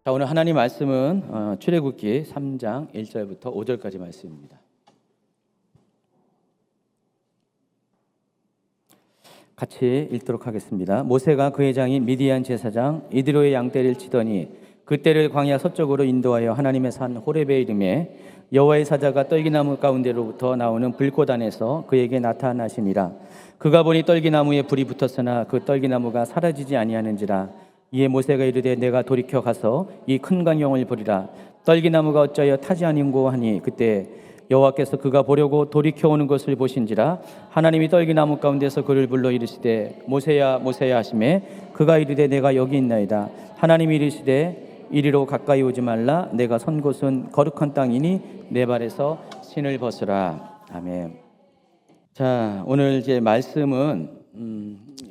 자, 오늘 하나님 말씀은 출애굽기 3장 1절부터 5절까지 말씀입니다. 같이 읽도록 하겠습니다. 모세가 그의 장인 미디안 제사장 이드로의 양떼를 치더니 그떼를 광야 서쪽으로 인도하여 하나님의 산 호렙에 이름에 여호와의 사자가 떨기나무 가운데로부터 나오는 불꽃 안에서 그에게 나타나시니라. 그가 보니 떨기나무에 불이 붙었으나 그 떨기나무가 사라지지 아니하는지라. 이에 모세가 이르되 내가 돌이켜 가서 이 큰 광경을 보리라. 떨기나무가 어찌하여 타지 아니고 하니 그때 여호와께서 그가 보려고 돌이켜 오는 것을 보신지라. 하나님이 떨기나무 가운데서 그를 불러 이르시되 모세야 모세야 하시매 그가 이르되 내가 여기 있나이다. 하나님이 이르시되 이리로 가까이 오지 말라. 내가 선 곳은 거룩한 땅이니 내 발에서 신을 벗으라. 아멘. 자, 오늘 이제 말씀은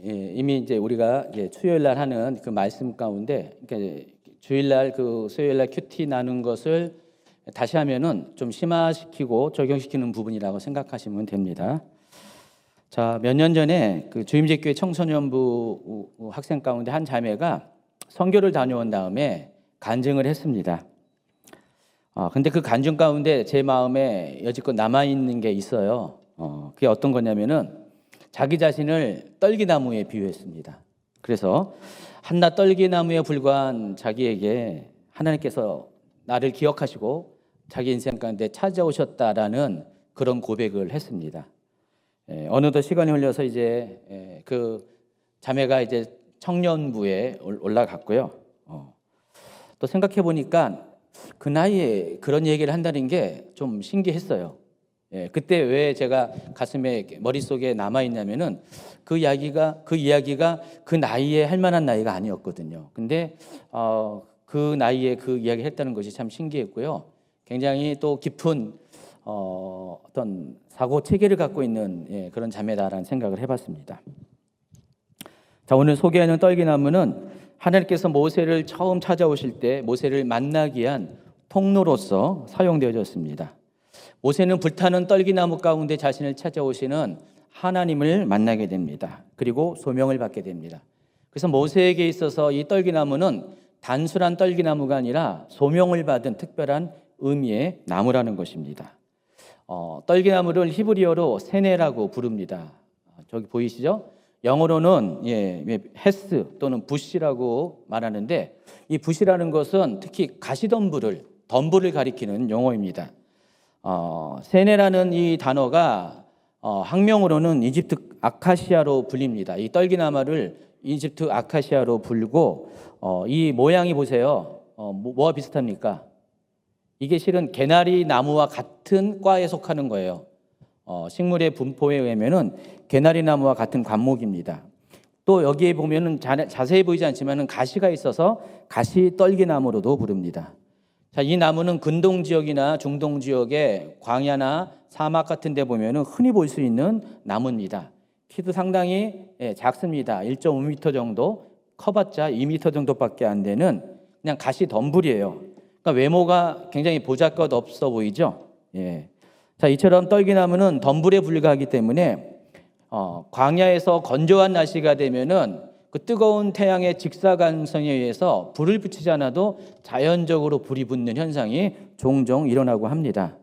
이미 이제 우리가 이제 수요일 날 하는 그 말씀 가운데, 그러니까 주일 날 그 수요일 날 큐티 나눈 것을 다시 하면은 좀 심화시키고 적용시키는 부분이라고 생각하시면 됩니다. 자, 몇 년 전에 그 주임제교회 청소년부 학생 가운데 한 자매가 선교를 다녀온 다음에 간증을 했습니다. 근데 그 간증 가운데 제 마음에 여지껏 남아 있는 게 있어요. 그게 어떤 거냐면은 자기 자신을 떨기나무에 비유했습니다. 그래서 한낱 떨기나무에 불과한 자기에게 하나님께서 나를 기억하시고 자기 인생 가운데 찾아오셨다라는 그런 고백을 했습니다. 어느덧 시간이 흘려서 이제 그 자매가 이제 청년부에 올라갔고요. 또 생각해 보니까 그 나이에 그런 얘기를 한다는 게 좀 신기했어요. 그때 왜 제가 가슴에 머릿속에 남아있냐면은 그 이야기가 그 나이에 할 만한 나이가 아니었거든요. 근데 그 나이에 그 이야기를 했다는 것이 참 신기했고요. 굉장히 또 깊은 어떤 사고 체계를 갖고 있는 그런 자매다라는 생각을 해봤습니다. 자, 오늘 소개하는 떨기나무는 하나님께서 모세를 처음 찾아오실 때 모세를 만나기 위한 통로로서 사용되어졌습니다. 모세는 불타는 떨기나무 가운데 자신을 찾아오시는 하나님을 만나게 됩니다. 그리고 소명을 받게 됩니다. 그래서 모세에게 있어서 이 떨기나무는 단순한 떨기나무가 아니라 소명을 받은 특별한 의미의 나무라는 것입니다. 떨기나무를 히브리어로 세네라고 부릅니다. 저기 보이시죠? 영어로는 헤스 또는 부시라고 말하는데 이 부시라는 것은 특히 가시덤불을 가리키는 용어입니다. 세네라는 이 단어가 학명으로는 이집트 아카시아로 불립니다. 이 떨기나무를 이집트 아카시아로 불고 이 모양이 보세요. 뭐와 비슷합니까? 이게 실은 개나리 나무와 같은 과에 속하는 거예요. 식물의 분포에 의하면은 개나리 나무와 같은 관목입니다. 또 여기에 보면은 자세히 보이지 않지만은 가시가 있어서 가시 떨기나무로도 부릅니다. 자, 이 나무는 근동 지역이나 중동 지역의 광야나 사막 같은 데 보면은 흔히 볼 수 있는 나무입니다. 키도 상당히 작습니다. 1.5m 정도, 커봤자 2m 정도밖에 안 되는 그냥 가시 덤불이에요. 그러니까 외모가 굉장히 보잘것 없어 보이죠? 자, 이처럼 떨기나무는 덤불에 불과하기 때문에 광야에서 건조한 날씨가 되면은 그 뜨거운 태양의 직사광선에 의해서 불을 붙이지 않아도 자연적으로 불이 붙는 현상이 종종 일어나고 합니다.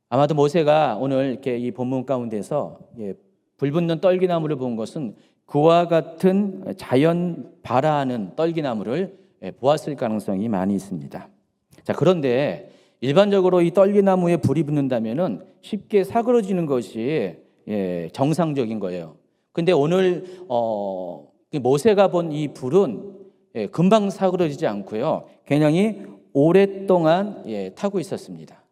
아마도 모세가 오늘 이렇게 이 본문 가운데서 불 붙는 떨기나무를 본 것은 그와 같은 자연 발화하는 떨기나무를 보았을 가능성이 많이 있습니다. 자, 그런데 일반적으로 이 떨기나무에 불이 붙는다면은 쉽게 사그러지는 것이 정상적인 거예요. 근데 오늘 모세가 본 이 불은 금방 사그러지지 않고요. 굉장히 오랫동안 타고 있었습니다.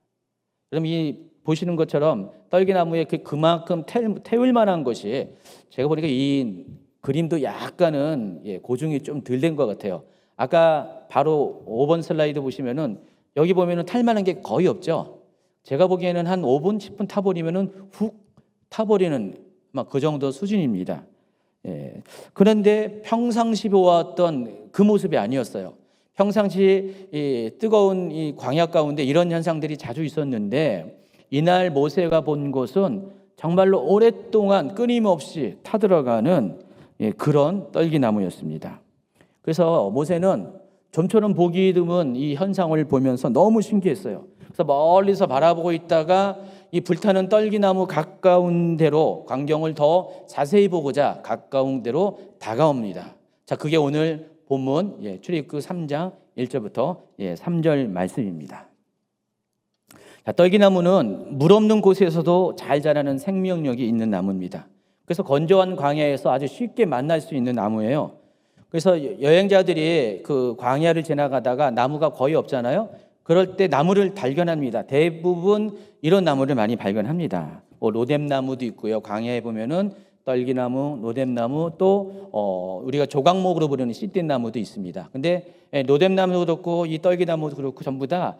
그럼 이 보시는 것처럼 떨기나무에 그만큼 태울 만한 것이 제가 보니까 이 그림도 약간은 고증이 좀 덜 된 것 같아요. 아까 바로 5번 슬라이드 보시면은 여기 보면은 탈 만한 게 거의 없죠. 제가 보기에는 한 5분, 10분 타버리면은 훅 타버리는 막 그 정도 수준입니다. 그런데 평상시 보았던 그 모습이 아니었어요. 평상시 이 뜨거운 이 광야 가운데 이런 현상들이 자주 있었는데 이날 모세가 본 곳은 정말로 오랫동안 끊임없이 타들어가는 그런 떨기나무였습니다. 그래서 모세는 좀처럼 보기 드문 이 현상을 보면서 너무 신기했어요. 그래서 멀리서 바라보고 있다가 이 불타는 떨기나무 가까운 데로 광경을 더 자세히 보고자 가까운 데로 다가옵니다. 자, 그게 오늘 본문 출애굽기 3장 1절부터 3절 말씀입니다. 자, 떨기나무는 물 없는 곳에서도 잘 자라는 생명력이 있는 나무입니다. 그래서 건조한 광야에서 아주 쉽게 만날 수 있는 나무예요. 그래서 여행자들이 그 광야를 지나가다가 나무가 거의 없잖아요. 그럴 때 나무를 발견합니다. 대부분 이런 나무를 많이 발견합니다. 로뎀나무도 있고요. 광야에 보면은 떨기나무, 로뎀나무, 또 우리가 조각목으로 부르는 씨띠나무도 있습니다. 근데 로뎀나무도 그렇고 이 떨기나무도 그렇고 전부 다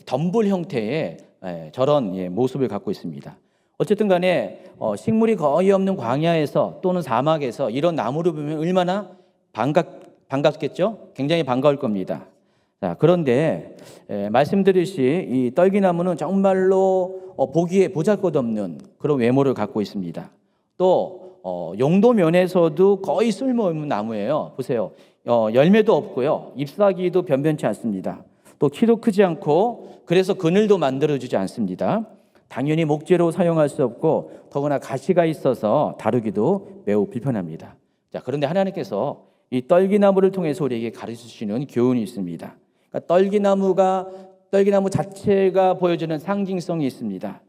덤불 형태의 저런 모습을 갖고 있습니다. 어쨌든 간에 식물이 거의 없는 광야에서 또는 사막에서 이런 나무를 보면 얼마나 반갑겠죠? 굉장히 반가울 겁니다. 자, 그런데 말씀드렸듯이 이 떨기나무는 정말로 보기에 보잘것없는 그런 외모를 갖고 있습니다. 또 용도 면에서도 거의 쓸모없는 나무예요. 보세요. 열매도 없고요. 잎사귀도 변변치 않습니다. 또 키도 크지 않고 그래서 그늘도 만들어주지 않습니다. 당연히 목재로 사용할 수 없고 더구나 가시가 있어서 다루기도 매우 불편합니다. 자, 그런데 하나님께서 이 떨기나무를 통해서 우리에게 가르치시는 교훈이 있습니다. 그러니까 떨기나무 자체가 보여주는 상징성이 있습니다.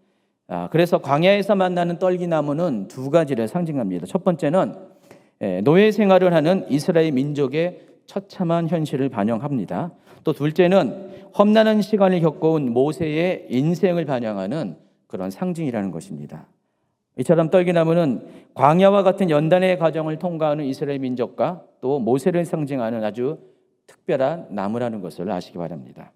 그래서 광야에서 만나는 떨기나무는 두 가지를 상징합니다. 첫 번째는 노예 생활을 하는 이스라엘 민족의 처참한 현실을 반영합니다. 또 둘째는 험난한 시간을 겪어온 모세의 인생을 반영하는 그런 상징이라는 것입니다. 이처럼 떨기나무는 광야와 같은 연단의 과정을 통과하는 이스라엘 민족과 또 모세를 상징하는 아주 특별한 나무라는 것을 아시기 바랍니다.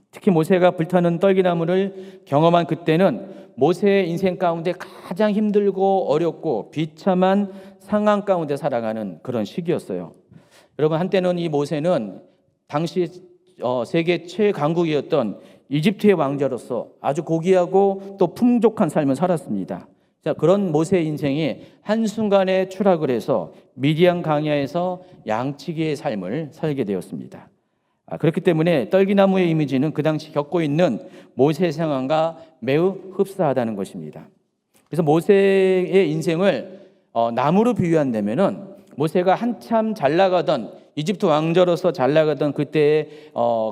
특히 모세가 불타는 떨기나무를 경험한 그때는 모세의 인생 가운데 가장 힘들고 어렵고 비참한 상황 가운데 살아가는 그런 시기였어요. 여러분, 한때는 이 모세는 당시 세계 최강국이었던 이집트의 왕자로서 아주 고귀하고 또 풍족한 삶을 살았습니다. 자, 그런 모세의 인생이 한순간에 추락을 해서 미디안 광야에서 양치기의 삶을 살게 되었습니다. 그렇기 때문에 떨기나무의 이미지는 그 당시 겪고 있는 모세의 상황과 매우 흡사하다는 것입니다. 그래서 모세의 인생을 나무로 비유한다면은 모세가 한참 잘 나가던 이집트 왕자로서 잘 나가던 그때의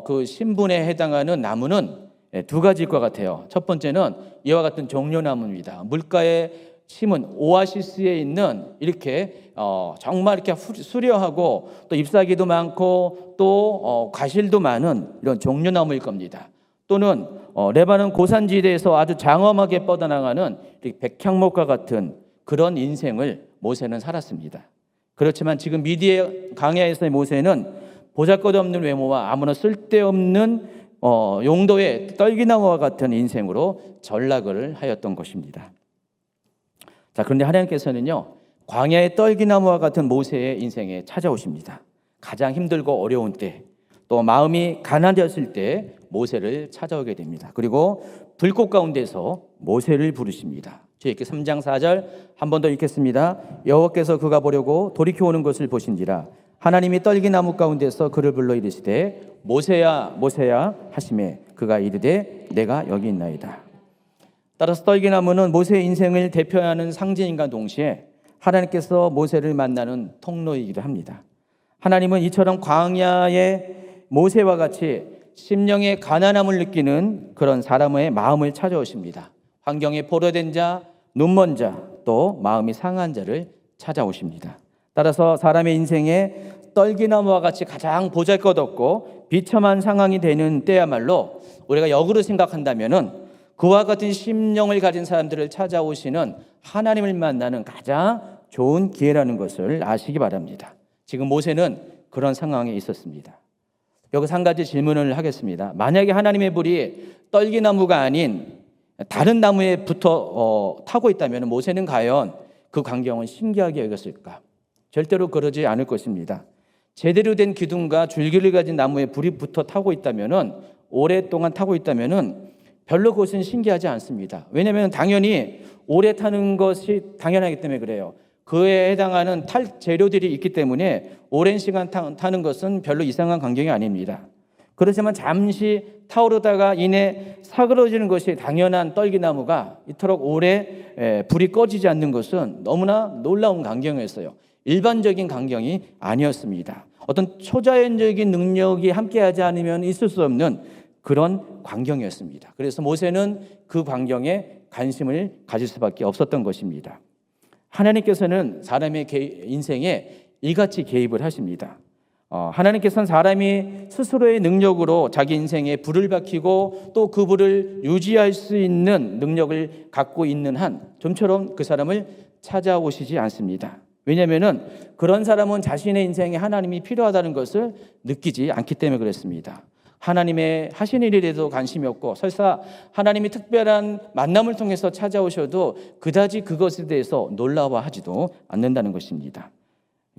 그 신분에 해당하는 나무는 두 가지일 것 같아요. 첫 번째는 이와 같은 종려나무입니다. 물가에 심은 오아시스에 있는 이렇게 정말 이렇게 수려하고 또 잎사귀도 많고 또 과실도 많은 이런 종려나무일 겁니다. 또는 레바논 고산지대에서 아주 장엄하게 뻗어나가는 백향목과 같은 그런 인생을 모세는 살았습니다. 그렇지만 지금 미디안 광야에서의 모세는 보잘것없는 외모와 아무나 쓸데없는 용도의 떨기나무와 같은 인생으로 전락을 하였던 것입니다. 자, 그런데 하나님께서는요, 광야의 떨기나무와 같은 모세의 인생에 찾아오십니다. 가장 힘들고 어려운 때, 또 마음이 가난해졌을 때 모세를 찾아오게 됩니다. 그리고 불꽃 가운데서 모세를 부르십니다. 출애굽기 3장 4절 한 번 더 읽겠습니다. 여호와께서 그가 보려고 돌이켜 오는 것을 보신지라 하나님이 떨기나무 가운데서 그를 불러 이르시되 모세야 모세야 하시매 그가 이르되 내가 여기 있나이다. 따라서 떨기나무는 모세의 인생을 대표하는 상징인과 동시에 하나님께서 모세를 만나는 통로이기도 합니다. 하나님은 이처럼 광야의 모세와 같이 심령의 가난함을 느끼는 그런 사람의 마음을 찾아오십니다. 환경에 포로된 자, 눈먼 자, 또 마음이 상한 자를 찾아오십니다. 따라서 사람의 인생에 떨기나무와 같이 가장 보잘것없고 비참한 상황이 되는 때야말로 우리가 역으로 생각한다면은 그와 같은 심령을 가진 사람들을 찾아오시는 하나님을 만나는 가장 좋은 기회라는 것을 아시기 바랍니다. 지금 모세는 그런 상황에 있었습니다. 여기서 한 가지 질문을 하겠습니다. 만약에 하나님의 불이 떨기나무가 아닌 다른 나무에 붙어 타고 있다면 모세는 과연 그 광경을 신기하게 여겼을까? 절대로 그러지 않을 것입니다. 제대로 된 기둥과 줄기를 가진 나무에 불이 붙어 타고 있다면 오랫동안 타고 있다면 별로 그것은 신기하지 않습니다. 왜냐하면 당연히 오래 타는 것이 당연하기 때문에 그래요. 그에 해당하는 탈 재료들이 있기 때문에 오랜 시간 타는 것은 별로 이상한 광경이 아닙니다. 그렇지만 잠시 타오르다가 이내 사그러지는 것이 당연한 떨기나무가 이토록 오래 불이 꺼지지 않는 것은 너무나 놀라운 광경이었어요. 일반적인 광경이 아니었습니다. 어떤 초자연적인 능력이 함께하지 않으면 있을 수 없는 그런 광경이었습니다. 그래서 모세는 그 광경에 관심을 가질 수밖에 없었던 것입니다. 하나님께서는 사람의 인생에 이같이 개입을 하십니다. 하나님께서는 사람이 스스로의 능력으로 자기 인생에 불을 밝히고 또 그 불을 유지할 수 있는 능력을 갖고 있는 한 좀처럼 그 사람을 찾아오시지 않습니다. 왜냐하면 그런 사람은 자신의 인생에 하나님이 필요하다는 것을 느끼지 않기 때문에 그렇습니다. 하나님의 하신 일에도 관심이 없고 설사 하나님이 특별한 만남을 통해서 찾아오셔도 그다지 그것에 대해서 놀라워하지도 않는다는 것입니다.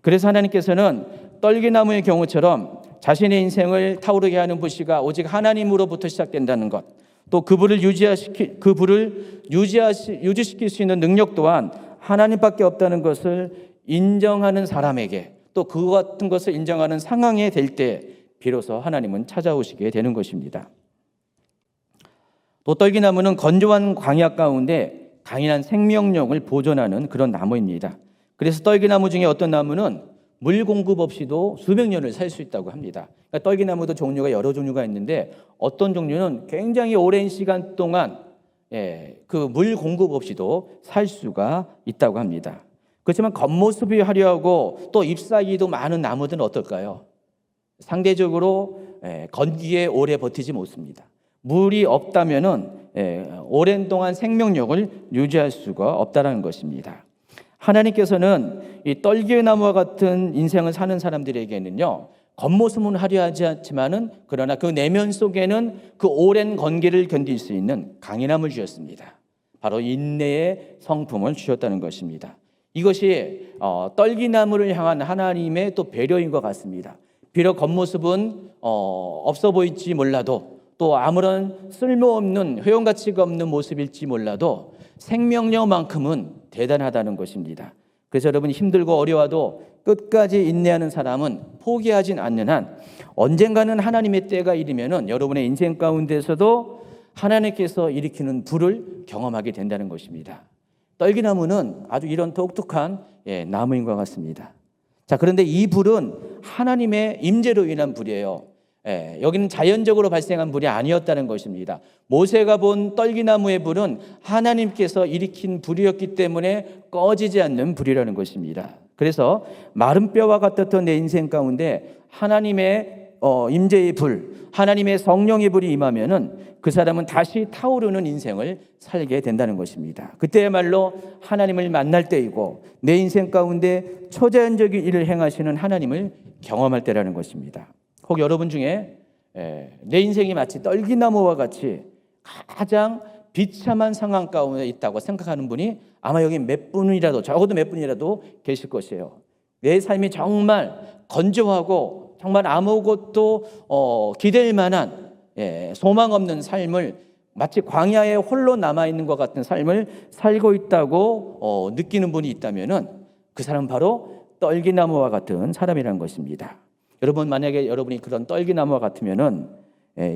그래서 하나님께서는 떨기나무의 경우처럼 자신의 인생을 타오르게 하는 불씨가 오직 하나님으로부터 시작된다는 것, 또 그 불을 유지시킬 수 있는 능력 또한 하나님밖에 없다는 것을 인정하는 사람에게 또 그 같은 것을 인정하는 상황에 될 때 비로소 하나님은 찾아오시게 되는 것입니다. 또 떨기나무는 건조한 광야 가운데 강인한 생명력을 보존하는 그런 나무입니다. 그래서 떨기나무 중에 어떤 나무는 물 공급 없이도 수백 년을 살 수 있다고 합니다. 그러니까 떨기나무도 종류가 여러 종류가 있는데 어떤 종류는 굉장히 오랜 시간 동안 그 물 공급 없이도 살 수가 있다고 합니다. 그렇지만 겉모습이 화려하고 또 잎사귀도 많은 나무들은 어떨까요? 상대적으로 건기에 오래 버티지 못습니다. 물이 없다면은 오랜 동안 생명력을 유지할 수가 없다는 것입니다. 하나님께서는 이 떨기나무와 같은 인생을 사는 사람들에게는요, 겉모습은 화려하지 않지만은 그러나 그 내면 속에는 그 오랜 건기를 견딜 수 있는 강인함을 주셨습니다. 바로 인내의 성품을 주셨다는 것입니다. 이것이 떨기나무를 향한 하나님의 또 배려인 것 같습니다. 비록 겉모습은 없어 보일지 몰라도 또 아무런 쓸모없는 효용가치가 없는 모습일지 몰라도 생명력만큼은 대단하다는 것입니다. 그래서 여러분 힘들고 어려워도 끝까지 인내하는 사람은 포기하진 않는 한 언젠가는 하나님의 때가 이르면은 여러분의 인생 가운데서도 하나님께서 일으키는 불을 경험하게 된다는 것입니다. 떨기나무는 아주 이런 독특한 나무인 것 같습니다. 자, 그런데 이 불은 하나님의 임재로 인한 불이에요. 여기는 자연적으로 발생한 불이 아니었다는 것입니다. 모세가 본 떨기나무의 불은 하나님께서 일으킨 불이었기 때문에 꺼지지 않는 불이라는 것입니다. 그래서 마른 뼈와 같았던 내 인생 가운데 하나님의 임재의 불, 하나님의 성령의 불이 임하면은 그 사람은 다시 타오르는 인생을 살게 된다는 것입니다. 그때야말로 하나님을 만날 때이고 내 인생 가운데 초자연적인 일을 행하시는 하나님을 경험할 때라는 것입니다. 혹 여러분 중에 내 인생이 마치 떨기나무와 같이 가장 비참한 상황 가운데 있다고 생각하는 분이 아마 여기 몇 분이라도, 적어도 몇 분이라도 계실 것이에요. 내 삶이 정말 건조하고 정말 아무것도 기댈 만한 소망 없는 삶을 마치 광야에 홀로 남아있는 것 같은 삶을 살고 있다고 느끼는 분이 있다면 그 사람은 바로 떨기나무와 같은 사람이라는 것입니다. 여러분, 만약에 여러분이 그런 떨기나무와 같으면은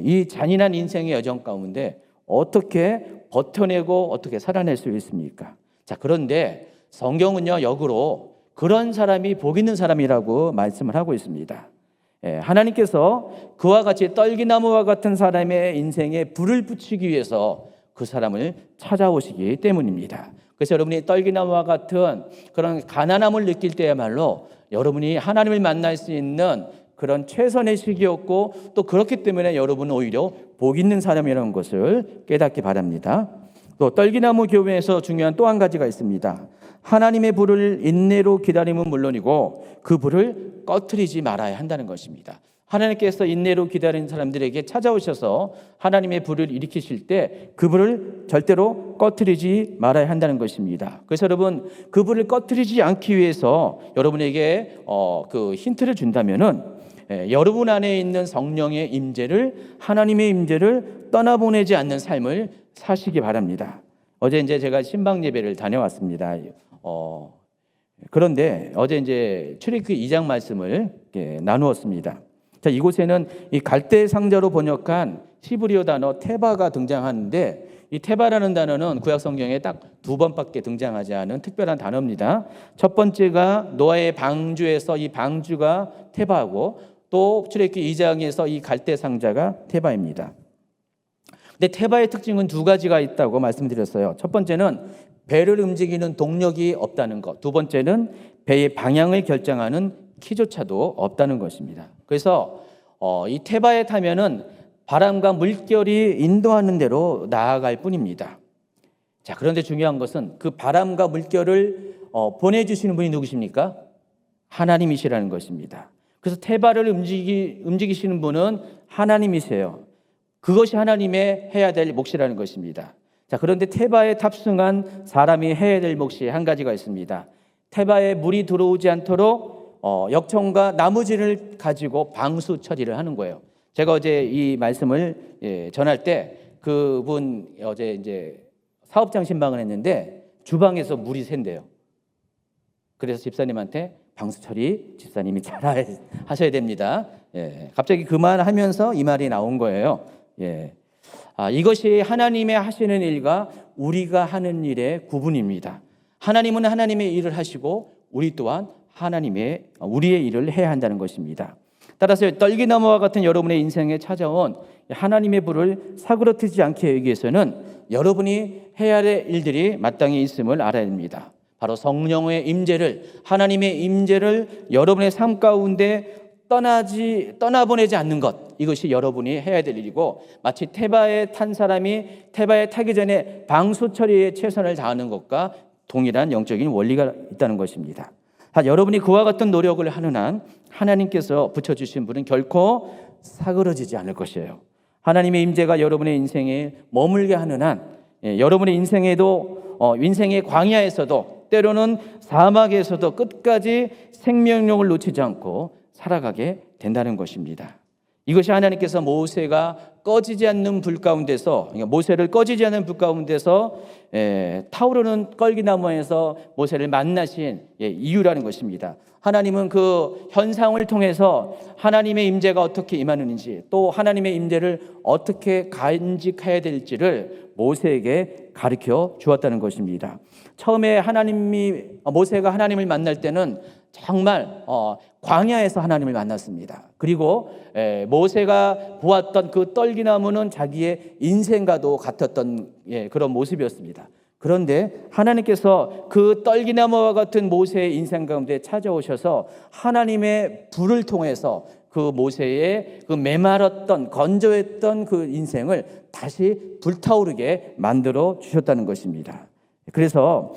이 잔인한 인생의 여정 가운데 어떻게 버텨내고 어떻게 살아낼 수 있습니까? 자, 그런데 성경은요, 역으로 그런 사람이 복 있는 사람이라고 말씀을 하고 있습니다. 하나님께서 그와 같이 떨기나무와 같은 사람의 인생에 불을 붙이기 위해서 그 사람을 찾아오시기 때문입니다. 그래서 여러분이 떨기나무와 같은 그런 가난함을 느낄 때야말로 여러분이 하나님을 만날 수 있는 그런 최선의 시기였고 또 그렇기 때문에 여러분은 오히려 복 있는 사람이라는 것을 깨닫기 바랍니다. 또 떨기나무 교회에서 중요한 또 한 가지가 있습니다. 하나님의 불을 인내로 기다림은 물론이고 그 불을 꺼트리지 말아야 한다는 것입니다. 하나님께서 인내로 기다리는 사람들에게 찾아오셔서 하나님의 불을 일으키실 때 그 불을 절대로 꺼트리지 말아야 한다는 것입니다. 그래서 여러분, 그 불을 꺼트리지 않기 위해서 여러분에게 그 힌트를 준다면은 여러분 안에 있는 성령의 임재를, 하나님의 임재를 떠나보내지 않는 삶을 사시기 바랍니다. 어제 이제 제가 신방 예배를 다녀왔습니다. 그런데 어제 이제 출애굽기 2장 말씀을 나누었습니다. 자, 이곳에는 이 갈대 상자로 번역한 히브리어 단어 테바가 등장하는데, 이 테바라는 단어는 구약 성경에 딱 2번밖에 등장하지 않은 특별한 단어입니다. 첫 번째가 노아의 방주에서 이 방주가 테바고, 또 출애굽기 2장에서 이 갈대 상자가 테바입니다. 근데 테바의 특징은 2가지가 있다고 말씀드렸어요. 첫 번째는 배를 움직이는 동력이 없다는 것. 두 번째는 배의 방향을 결정하는 키조차도 없다는 것입니다. 그래서 이 테바에 타면은 바람과 물결이 인도하는 대로 나아갈 뿐입니다. 자, 그런데 중요한 것은 그 바람과 물결을 보내주시는 분이 누구십니까? 하나님이시라는 것입니다. 그래서 테바를 움직이시는 분은 하나님이세요. 그것이 하나님의 해야 될 몫이라는 것입니다. 자, 그런데 테바에 탑승한 사람이 해야 될 몫이 한 가지가 있습니다. 테바에 물이 들어오지 않도록 역청과 나무진을 가지고 방수 처리를 하는 거예요. 제가 어제 이 말씀을 전할 때 그분 어제 이제 사업장 신방을 했는데 주방에서 물이 샌대요. 그래서 집사님한테 방수 처리 집사님이 잘 하셔야 됩니다. 갑자기 그 말 하면서 이 말이 나온 거예요. 이것이 하나님의 하시는 일과 우리가 하는 일의 구분입니다. 하나님은 하나님의 일을 하시고 우리 또한 우리의 일을 해야 한다는 것입니다. 따라서 떨기나무와 같은 여러분의 인생에 찾아온 하나님의 불을 사그러뜨리지 않게 하기 위해서는 여러분이 해야 할 일들이 마땅히 있음을 알아야 됩니다. 바로 성령의 임재를, 하나님의 임재를 여러분의 삶 가운데 떠나보내지 않는 것, 이것이 여러분이 해야 될 일이고, 마치 테바에 탄 사람이 테바에 타기 전에 방수 처리에 최선을 다하는 것과 동일한 영적인 원리가 있다는 것입니다. 여러분이 그와 같은 노력을 하는 한 하나님께서 붙여주신 분은 결코 사그러지지 않을 것이에요. 하나님의 임재가 여러분의 인생에 머물게 하는 한 여러분의 인생의 광야에서도 때로는 사막에서도 끝까지 생명력을 놓치지 않고 살아가게 된다는 것입니다. 이것이 하나님께서 모세가 꺼지지 않는 불 가운데서, 모세를 꺼지지 않는 불 가운데서 타오르는 떨기나무에서 모세를 만나신 이유라는 것입니다. 하나님은 그 현상을 통해서 하나님의 임재가 어떻게 임하는지, 또 하나님의 임재를 어떻게 간직해야 될지를 모세에게 가르쳐 주었다는 것입니다. 처음에 모세가 하나님을 만날 때는 정말 광야에서 하나님을 만났습니다. 그리고 모세가 보았던 그 떨기나무는 자기의 인생과도 같았던 그런 모습이었습니다. 그런데 하나님께서 그 떨기나무와 같은 모세의 인생 가운데 찾아오셔서 하나님의 불을 통해서 그 모세의 그 메마랐던 건조했던 그 인생을 다시 불타오르게 만들어 주셨다는 것입니다. 그래서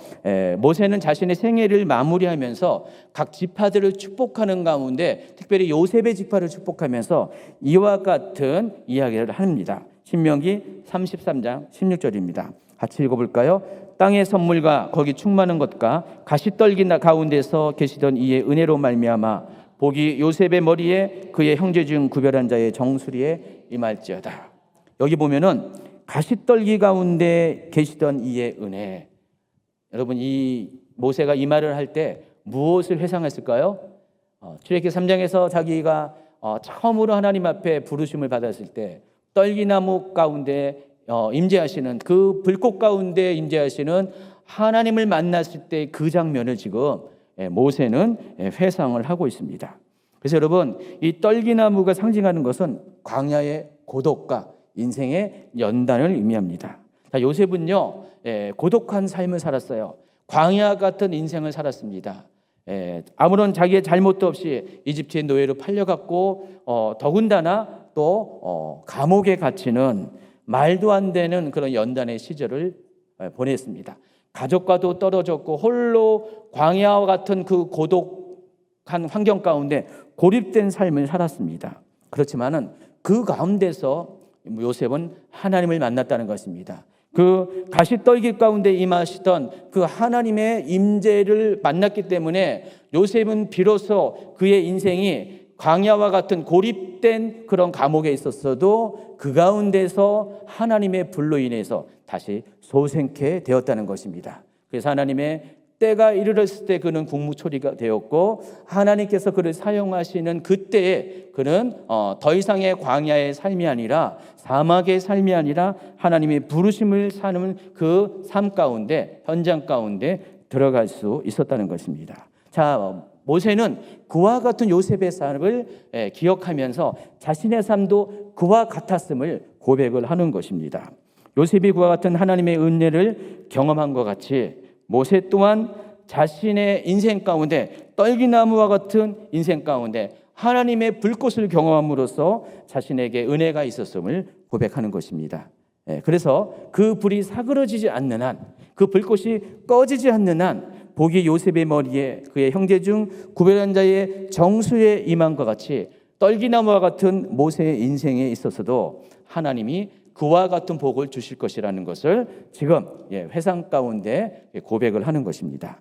모세는 자신의 생애를 마무리하면서 각 지파들을 축복하는 가운데 특별히 요셉의 지파를 축복하면서 이와 같은 이야기를 합니다. 신명기 33장 16절입니다. 같이 읽어볼까요? 땅의 선물과 거기 충만한 것과 가시떨기 가운데서 계시던 이의 은혜로 말미암아 복이 요셉의 머리에 그의 형제 중 구별한 자의 정수리에 임할지어다. 여기 보면은 가시떨기 가운데 계시던 이의 은혜. 여러분, 이 모세가 이 말을 할 때 무엇을 회상했을까요? 출애굽기 3장에서 자기가 처음으로 하나님 앞에 부르심을 받았을 때 떨기나무 가운데 임재하시는 그 불꽃 가운데 임재하시는 하나님을 만났을 때 그 장면을 지금 모세는 회상을 하고 있습니다. 그래서 여러분, 이 떨기나무가 상징하는 것은 광야의 고독과 인생의 연단을 의미합니다. 요셉은요, 고독한 삶을 살았어요. 광야 같은 인생을 살았습니다. 아무런 자기의 잘못도 없이 이집트의 노예로 팔려갔고, 더군다나 또 감옥에 갇히는 말도 안 되는 그런 연단의 시절을 보냈습니다. 가족과도 떨어졌고 홀로 광야와 같은 그 고독한 환경 가운데 고립된 삶을 살았습니다. 그렇지만은 그 가운데서 요셉은 하나님을 만났다는 것입니다. 그 가시떨기 가운데 임하시던 그 하나님의 임재를 만났기 때문에 요셉은 비로소 그의 인생이 광야와 같은 고립된 그런 감옥에 있었어도 그 가운데서 하나님의 불로 인해서 다시 소생케 되었다는 것입니다. 그래서 하나님의 때가 이르렀을 때 그는 국무초리가 되었고, 하나님께서 그를 사용하시는 그때에 그는 더 이상의 광야의 삶이 아니라, 사막의 삶이 아니라 하나님의 부르심을 사는 그 삶 가운데, 현장 가운데 들어갈 수 있었다는 것입니다. 자, 모세는 그와 같은 요셉의 삶을 기억하면서 자신의 삶도 그와 같았음을 고백을 하는 것입니다. 요셉이 그와 같은 하나님의 은혜를 경험한 것 같이 모세 또한 자신의 인생 가운데, 떨기나무와 같은 인생 가운데 하나님의 불꽃을 경험함으로써 자신에게 은혜가 있었음을 고백하는 것입니다. 그래서 그 불이 사그러지지 않는 한, 그 불꽃이 꺼지지 않는 한, 복이 요셉의 머리에 그의 형제 중 구별한 자의 정수에 임한 것 같이 떨기나무와 같은 모세의 인생에 있어서도 하나님이 그와 같은 복을 주실 것이라는 것을 지금 회상 가운데 고백을 하는 것입니다.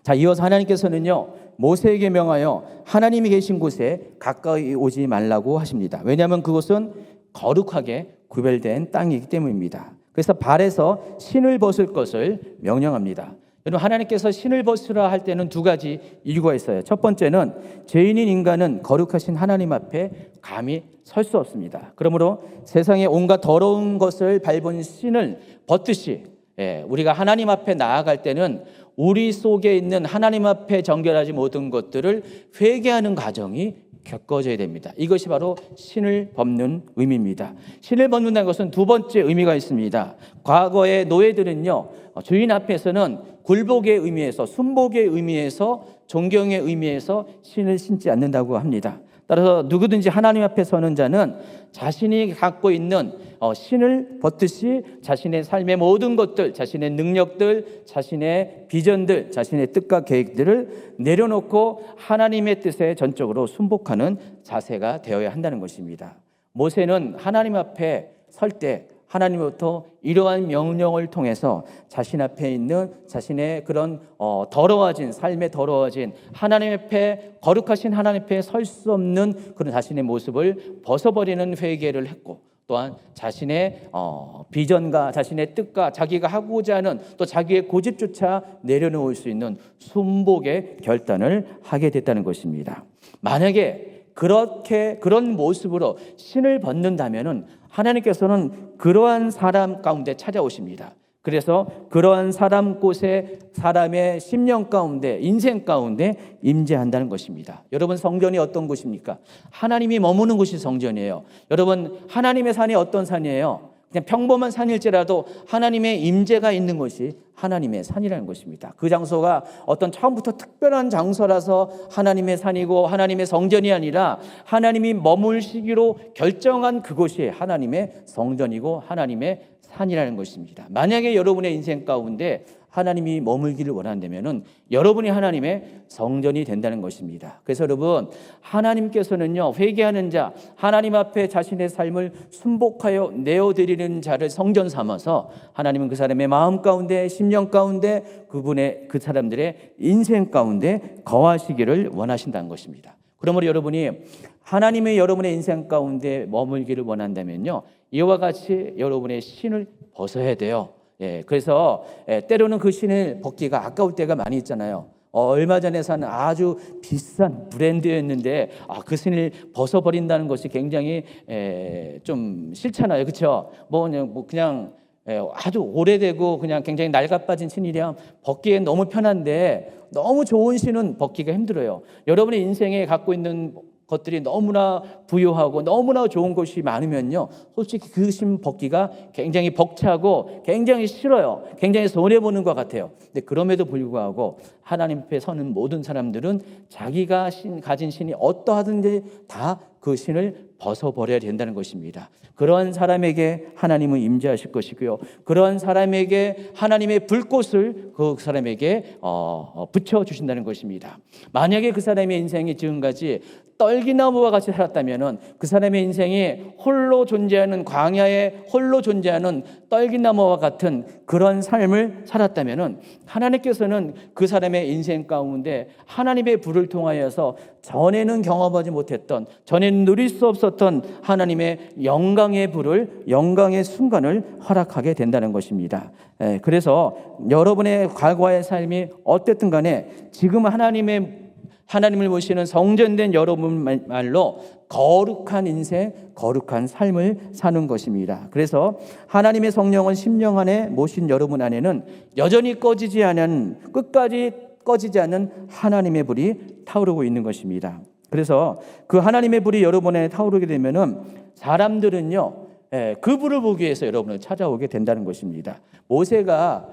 자, 이어서 하나님께서는요, 모세에게 명하여 하나님이 계신 곳에 가까이 오지 말라고 하십니다. 왜냐하면 그곳은 거룩하게 구별된 땅이기 때문입니다. 그래서 발에서 신을 벗을 것을 명령합니다. 여러분, 하나님께서 신을 벗으라 할 때는 두 가지 이유가 있어요. 첫 번째는 죄인인 인간은 거룩하신 하나님 앞에 감히 설 수 없습니다. 그러므로 세상의 온갖 더러운 것을 밟은 신을 벗듯이 우리가 하나님 앞에 나아갈 때는 우리 속에 있는 하나님 앞에 정결하지 못한 것들을 회개하는 과정이 겪어져야 됩니다. 이것이 바로 신을 벗는 의미입니다. 신을 벗는다는 것은 두 번째 의미가 있습니다. 과거의 노예들은요, 주인 앞에서는 굴복의 의미에서, 순복의 의미에서, 존경의 의미에서 신을 신지 않는다고 합니다. 따라서 누구든지 하나님 앞에 서는 자는 자신이 갖고 있는 신을 벗듯이 자신의 삶의 모든 것들, 자신의 능력들, 자신의 비전들, 자신의 뜻과 계획들을 내려놓고 하나님의 뜻에 전적으로 순복하는 자세가 되어야 한다는 것입니다. 모세는 하나님 앞에 설 때 하나님으로부터 이러한 명령을 통해서 자신 앞에 있는 자신의 그런 더러워진, 삶에 더러워진 하나님 앞에, 거룩하신 하나님 앞에 설 수 없는 그런 자신의 모습을 벗어버리는 회개를 했고, 또한 자신의 비전과 자신의 뜻과 자기가 하고자 하는 또 자기의 고집조차 내려놓을 수 있는 순복의 결단을 하게 됐다는 것입니다. 만약에 그런 모습으로 신을 벗는다면은 하나님께서는 그러한 사람 가운데 찾아오십니다. 그래서 그러한 사람 곳에 사람의 심령 가운데, 인생 가운데 임재한다는 것입니다. 여러분, 성전이 어떤 곳입니까? 하나님이 머무는 곳이 성전이에요. 여러분, 하나님의 산이 어떤 산이에요? 그냥 평범한 산일지라도 하나님의 임재가 있는 것이 하나님의 산이라는 것입니다. 그 장소가 어떤 처음부터 특별한 장소라서 하나님의 산이고 하나님의 성전이 아니라 하나님이 머물시기로 결정한 그곳이 하나님의 성전이고 하나님의 산이라는 것입니다. 만약에 여러분의 인생 가운데 하나님이 머물기를 원한다면은 여러분이 하나님의 성전이 된다는 것입니다. 그래서 여러분, 하나님께서는요, 회개하는 자, 하나님 앞에 자신의 삶을 순복하여 내어드리는 자를 성전 삼아서 하나님은 그 사람의 마음 가운데, 심령 가운데, 그 사람들의 인생 가운데 거하시기를 원하신다는 것입니다. 그러므로 여러분이 하나님의 여러분의 인생 가운데 머물기를 원한다면요, 이와 같이 여러분의 신을 벗어야 돼요. 그래서 때로는 그 신을 벗기가 아까울 때가 많이 있잖아요. 얼마 전에 산 아주 비싼 브랜드였는데 그 신을 벗어버린다는 것이 굉장히 좀 싫잖아요. 그렇죠? 그냥 아주 오래되고 그냥 굉장히 낡아빠진 신이랑 벗기엔 너무 편한데 너무 좋은 신은 벗기가 힘들어요. 여러분의 인생에 갖고 있는 것들이 너무나 부유하고 너무나 좋은 것이 많으면요, 솔직히 그 신 벗기가 굉장히 벅차고 굉장히 싫어요. 굉장히 손해보는 것 같아요. 근데 그럼에도 불구하고 하나님 앞에 서는 모든 사람들은 자기가 가진 신이 어떠하든지 다 그 신을 벗어버려야 된다는 것입니다. 그러한 사람에게 하나님은 임재하실 것이고요, 그러한 사람에게 하나님의 불꽃을 그 사람에게 붙여주신다는 것입니다. 만약에 그 사람의 인생이 지금까지 떨기나무와 같이 살았다면은 그 사람의 인생이 홀로 존재하는, 광야에 홀로 존재하는 떨기나무와 같은 그런 삶을 살았다면은 하나님께서는 그 사람의 여러분의 인생 가운데 하나님의 불을 통하여서 전에는 경험하지 못했던, 전에는 누릴 수 없었던 하나님의 영광의 불을, 영광의 순간을 허락하게 된다는 것입니다. 그래서 여러분의 과거의 삶이 어땠든 간에 지금 하나님을 모시는 성전된 여러분 말로 거룩한 인생, 거룩한 삶을 사는 것입니다. 그래서 하나님의 성령은 심령 안에 모신 여러분 안에는 여전히 끝까지 꺼지지 않는 하나님의 불이 타오르고 있는 것입니다. 그래서 그 하나님의 불이 여러분 안에 타오르게 되면은 사람들은요, 그 불을 보기 위해서 여러분을 찾아오게 된다는 것입니다. 모세가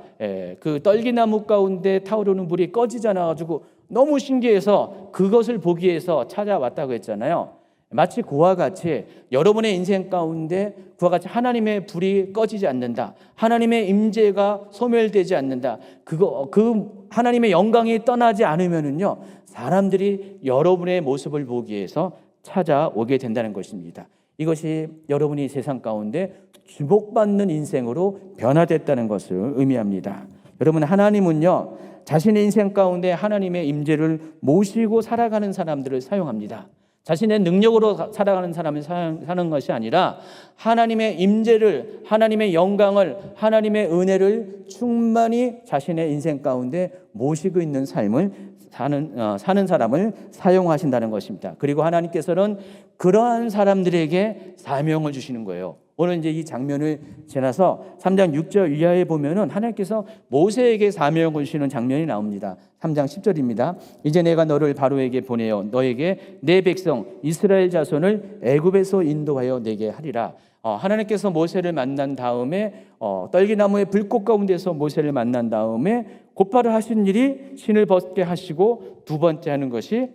그 떨기나무 가운데 타오르는 불이 꺼지지 않아가지고 너무 신기해서 그것을 보기 위해서 찾아왔다고 했잖아요. 마치 그와 같이 여러분의 인생 가운데 그와 같이 하나님의 불이 꺼지지 않는다, 하나님의 임재가 소멸되지 않는다, 그 하나님의 영광이 떠나지 않으면은요, 사람들이 여러분의 모습을 보기 위해서 찾아오게 된다는 것입니다. 이것이 여러분이 세상 가운데 주목받는 인생으로 변화됐다는 것을 의미합니다. 여러분, 하나님은요, 자신의 인생 가운데 하나님의 임재를 모시고 살아가는 사람들을 사용합니다. 자신의 능력으로 살아가는 사람을 사는 것이 아니라 하나님의 임재를, 하나님의 영광을, 하나님의 은혜를 충만히 자신의 인생 가운데 모시고 있는 삶을 사는 사람을 사용하신다는 것입니다. 그리고 하나님께서는 그러한 사람들에게 사명을 주시는 거예요. 오늘 이제 이 장면을 지나서 3장 6절 이하에 보면은 하나님께서 모세에게 사명을 주시는 장면이 나옵니다. 3장 10절입니다. 이제 내가 너를 바로에게 보내어 너에게 내 백성 이스라엘 자손을 애굽에서 인도하여 내게 하리라. 하나님께서 모세를 만난 다음에 떨기나무의 불꽃 가운데서 모세를 만난 다음에 곧바로 하신 일이 신을 벗게 하시고 두 번째 하는 것이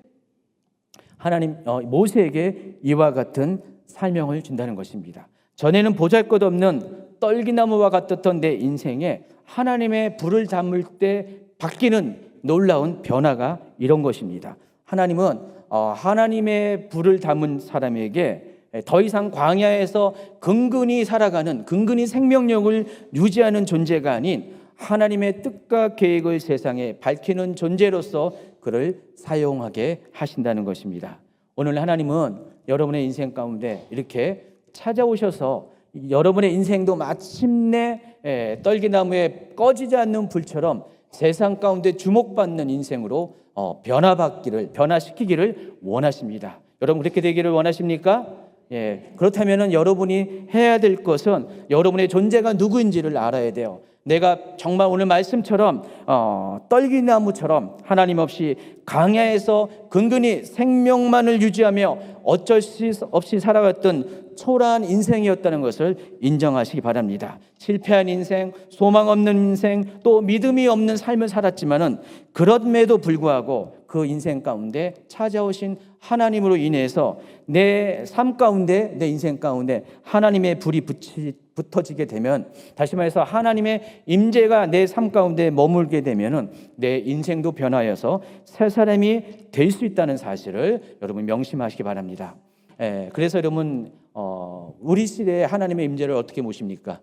하나님 모세에게 이와 같은 사명을 준다는 것입니다. 전에는 보잘것없는 떨기나무와 같았던 내 인생에 하나님의 불을 담을 때 바뀌는 놀라운 변화가 이런 것입니다. 하나님은 하나님의 불을 담은 사람에게 더 이상 광야에서 근근히 살아가는, 근근히 생명력을 유지하는 존재가 아닌 하나님의 뜻과 계획을 세상에 밝히는 존재로서 그를 사용하게 하신다는 것입니다. 오늘 하나님은 여러분의 인생 가운데 이렇게 찾아오셔서 여러분의 인생도 마침내 떨기나무에 꺼지지 않는 불처럼 세상 가운데 주목받는 인생으로 변화시키기를 원하십니다. 여러분, 그렇게 되기를 원하십니까? 그렇다면 여러분이 해야 될 것은 여러분의 존재가 누구인지를 알아야 돼요. 내가 정말 오늘 말씀처럼 떨기나무처럼 하나님 없이 광야에서 근근히 생명만을 유지하며 어쩔 수 없이 살아갔던 초라한 인생이었다는 것을 인정하시기 바랍니다. 실패한 인생, 소망 없는 인생, 또 믿음이 없는 삶을 살았지만은 그럼에도 불구하고 그 인생 가운데 찾아오신 하나님으로 인해서 내 삶 가운데, 내 인생 가운데 하나님의 불이 붙어지게 되면, 다시 말해서 하나님의 임재가 내 삶 가운데 머물게 되면은 내 인생도 변화해서 새 사람이 될 수 있다는 사실을 여러분 명심하시기 바랍니다. 그래서 여러분 우리 시대에 하나님의 임재를 어떻게 모십니까?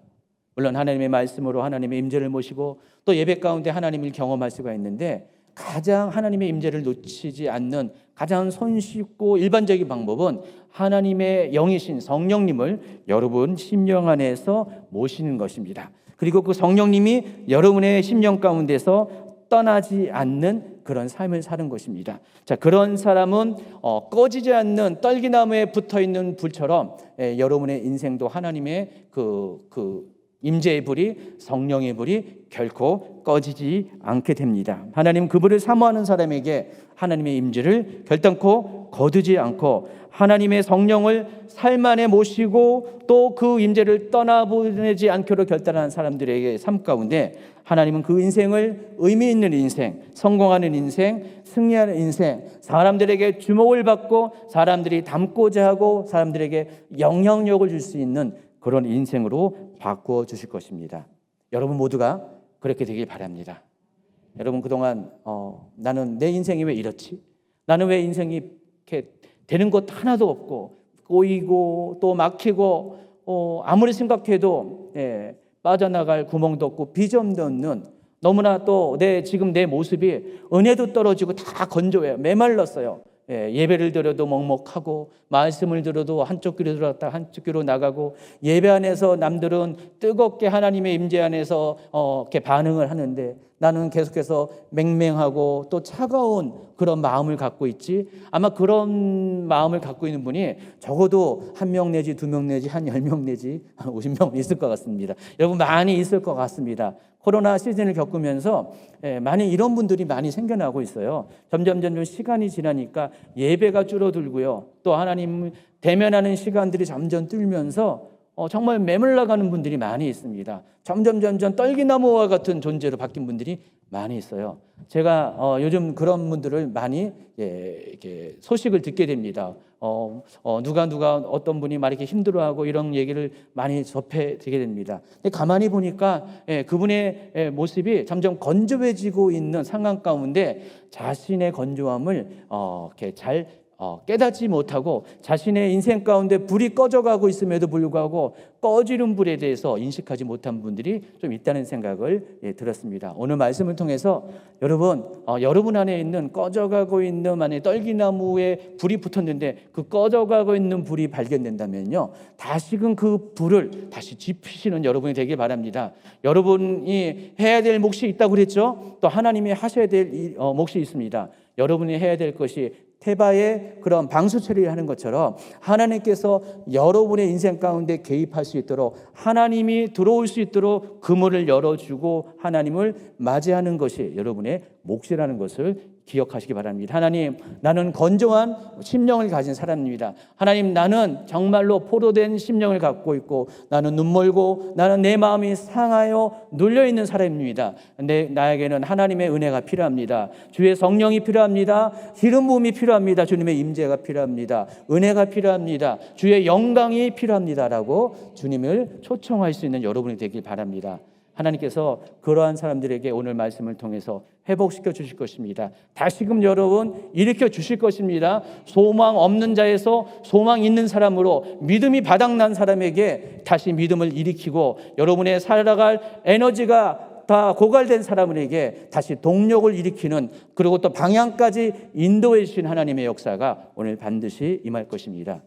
물론 하나님의 말씀으로 하나님의 임재를 모시고 또 예배 가운데 하나님을 경험할 수가 있는데, 가장 하나님의 임재를 놓치지 않는 가장 손쉽고 일반적인 방법은 하나님의 영이신 성령님을 여러분 심령 안에서 모시는 것입니다. 그리고 그 성령님이 여러분의 심령 가운데서 떠나지 않는 그런 삶을 사는 것입니다. 자, 그런 사람은 꺼지지 않는 떨기나무에 붙어있는 불처럼 여러분의 인생도 하나님의 그 임재의 불이, 성령의 불이 결코 꺼지지 않게 됩니다. 하나님 그 불을 사모하는 사람에게 하나님의 임재를 결단코 거두지 않고 하나님의 성령을 삶 안에 모시고 또 그 임재를 떠나보내지 않기로 결단하는 사람들에게 삶 가운데 하나님은 그 인생을 의미 있는 인생, 성공하는 인생, 승리하는 인생, 사람들에게 주목을 받고 사람들이 닮고자 하고 사람들에게 영향력을 줄 수 있는 그런 인생으로 바꾸어 주실 것입니다. 여러분 모두가 그렇게 되길 바랍니다. 여러분, 그동안 나는 내 인생이 왜 이렇지? 나는 왜 인생이 이렇게 되는 것 하나도 없고 꼬이고 또 막히고 아무리 생각해도 빠져나갈 구멍도 없고 비전도 없는 너무나 또 지금 내 모습이 은혜도 떨어지고 다 건조해요. 메말랐어요. 예배를 드려도 먹먹하고 말씀을 들어도 한쪽 귀로 들었다 한쪽 귀로 나가고 예배 안에서 남들은 뜨겁게 하나님의 임재 안에서 이렇게 반응을 하는데 나는 계속해서 맹맹하고 또 차가운 그런 마음을 갖고 있지. 아마 그런 마음을 갖고 있는 분이 적어도 1명 내지 2명 내지 한 10명 내지 한 50명 있을 것 같습니다. 여러분 많이 있을 것 같습니다. 코로나 시즌을 겪으면서 많이 이런 분들이 많이 생겨나고 있어요. 점점 시간이 지나니까 예배가 줄어들고요. 또 하나님 대면하는 시간들이 점점 줄면서 정말 매물나가는 분들이 많이 있습니다. 점점 떨기나무와 같은 존재로 바뀐 분들이 많이 있어요. 제가 요즘 그런 분들을 많이 이렇게 소식을 듣게 됩니다. 누가 어떤 분이 막 이렇게 힘들어하고 이런 얘기를 많이 접해 듣게 됩니다. 근데 가만히 보니까 그분의 모습이 점점 건조해지고 있는 상황 가운데 자신의 건조함을 이렇게 잘 깨닫지 못하고 자신의 인생 가운데 불이 꺼져가고 있음에도 불구하고 꺼지는 불에 대해서 인식하지 못한 분들이 좀 있다는 생각을 들었습니다. 오늘 말씀을 통해서 여러분 안에 있는 꺼져가고 있는 만에 떨기나무에 불이 붙었는데 그 꺼져가고 있는 불이 발견된다면요, 다시금 그 불을 다시 지피시는 여러분이 되길 바랍니다. 여러분이 해야 될 몫이 있다고 그랬죠. 또 하나님이 하셔야 될 몫이 있습니다. 여러분이 해야 될 것이 테바의 그런 방수 처리를 하는 것처럼 하나님께서 여러분의 인생 가운데 개입할 수 있도록 하나님이 들어올 수 있도록 그물을 열어주고 하나님을 맞이하는 것이 여러분의 몫이라는 것을 기억하시기 바랍니다. 하나님, 나는 건조한 심령을 가진 사람입니다. 하나님, 나는 정말로 포로된 심령을 갖고 있고 나는 눈멀고 나는 내 마음이 상하여 눌려있는 사람입니다. 나에게는 하나님의 은혜가 필요합니다. 주의 성령이 필요합니다. 기름 부음이 필요합니다. 주님의 임재가 필요합니다. 은혜가 필요합니다. 주의 영광이 필요합니다라고 주님을 초청할 수 있는 여러분이 되길 바랍니다. 하나님께서 그러한 사람들에게 오늘 말씀을 통해서 회복시켜 주실 것입니다. 다시금 여러분 일으켜 주실 것입니다. 소망 없는 자에서 소망 있는 사람으로 믿음이 바닥난 사람에게 다시 믿음을 일으키고 여러분의 살아갈 에너지가 다 고갈된 사람에게 다시 동력을 일으키는, 그리고 또 방향까지 인도해 주신 하나님의 역사가 오늘 반드시 임할 것입니다.